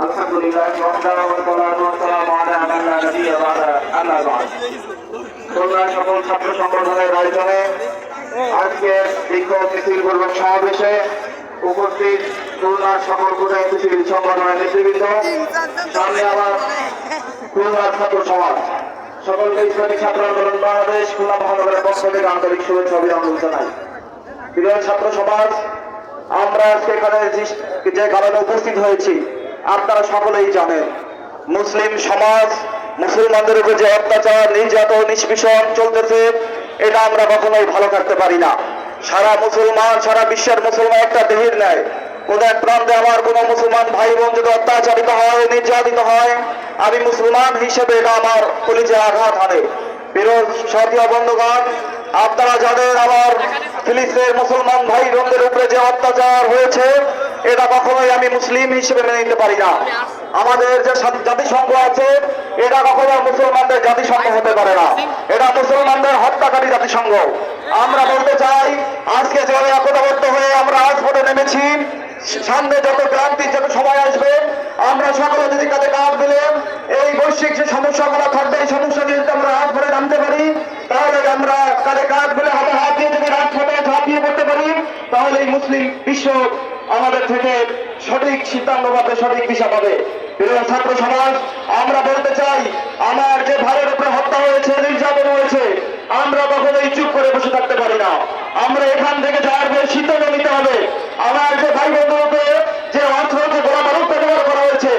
আলহামদুলিল্লাহ খুলনা সকল ছাত্র সংগঠনের আয়োজনে আজকে বিক্ষোভ মিছিল পূর্বক সমাবেশে উপস্থিত খুলনার সকল কোটায় মিছিল সংগঠনের নেতৃবৃন্দ, সামনে আমার খুলনার ছাত্র সমাজ, সকলকে ইসলামী ছাত্র আন্দোলন বাংলাদেশ খুলনা মহানগরের পক্ষ থেকে আন্তরিক শুভেচ্ছা অভিনন্দন জানাই। প্রিয় ছাত্র সমাজ, আমরা আজকে এখানে যে কারণে উপস্থিত হয়েছি আপনারা সকলেই জানেন। মুসলিম সমাজ, মুসলমানদের উপর যে অত্যাচার, নির্যাতন, নিষ্পেষণ চলতেছে, এটা আমরা কখনোই ভালো থাকতে পারি না। সারা মুসলমান, সারা বিশ্বের মুসলমান একটা দেহের নেয়। কোন এক প্রান্তে আমার কোন মুসলমান ভাই বোন যদি অত্যাচারিত হয়, নির্যাতিত হয়, আমি মুসলমান হিসেবে এটা আমার কলিজায় আঘাত হানে। প্রিয় সাথী বন্ধুগণ, আপনারা জানেন আমার ফিলিস্তিনের মুসলমান ভাই বোনদের উপরে যে অত্যাচার হয়েছে, এটা কখনোই আমি মুসলিম হিসেবে মেনে নিতে পারি না। আমাদের যে জাতিসংঘ আছে, এটা কখনো মুসলমানদের জাতিসংঘ হতে পারে না, এটা মুসলমানদের হত্যাকারী জাতিসংঘ। আমরা বলতে চাই, আজকে যেভাবে একতাবদ্ধ হয়ে আমরা রাজপথে নেমেছি, সামনে যত ক্রান্তি, যত সময় আসবে, আমরা সকলে যদি কাঁধে কাঁধ মিলে এই বৈশ্বিক যে সমস্যাগুলো থাকবে, এই সমস্যা যদি আমরা রাজপথে নামতে পারি, তাহলে আমরা কাঁধে কাঁধ মিলে হাতে হাত দিয়ে যদি রাজপথে ঝাঁপিয়ে পড়তে পারি, তাহলে এই মুসলিম বিশ্ব আমাদের থেকে সঠিক সিদ্ধান্ত পাবে, সঠিক দিশা পাবে। প্রিয় ছাত্র সমাজ, আমরা বলতে চাই, আমার যে ভাইয়ের উপরে হত্যা হয়েছে, নির্যাতন হয়েছে, আমরা কখনোই চুপ করে বসে থাকতে পারি না। আমরা এখান থেকে যাওয়ার পরে সিদ্ধান্ত নিতে হবে। আমার যে ভাই বন্ধুকে যে অর্থ, যে গোলা বারুদ ব্যবহার করা হয়েছে,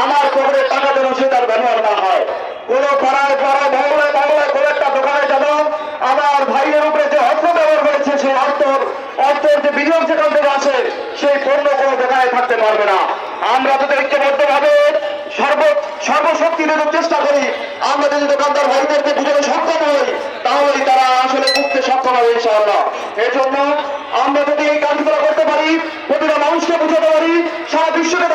আমার খবরে টাকা যেন সে তার ব্যবহার না হয়। কোন পাড়ায় পাড়ায়, মহলায় মহলায়, কোন একটা দোকানে যেন আমার ভাইয়ের উপরে যে অর্থ ব্যবহার হয়েছে, সেই অর্থের যে বিনিয়োগ যেখান থেকে আসে, সেই পণ্য কোনো দোকানে থাকতে পারবে না। আমরা যদি ঐক্যবদ্ধ ভাবে সর্বশক্তি দেওয়ার চেষ্টা করি, আমরা যদি দোকানদার ভাইদেরকে বুঝাতে সক্ষম হই, তাহলেই তারা আসলে বুঝতে সক্ষম হবে ইনশাআল্লাহ। এই জন্য আমরা যদি এই কাজগুলো করতে পারি, প্রতিটা মানুষকে বুঝাতে পারি, সারা বিশ্বকে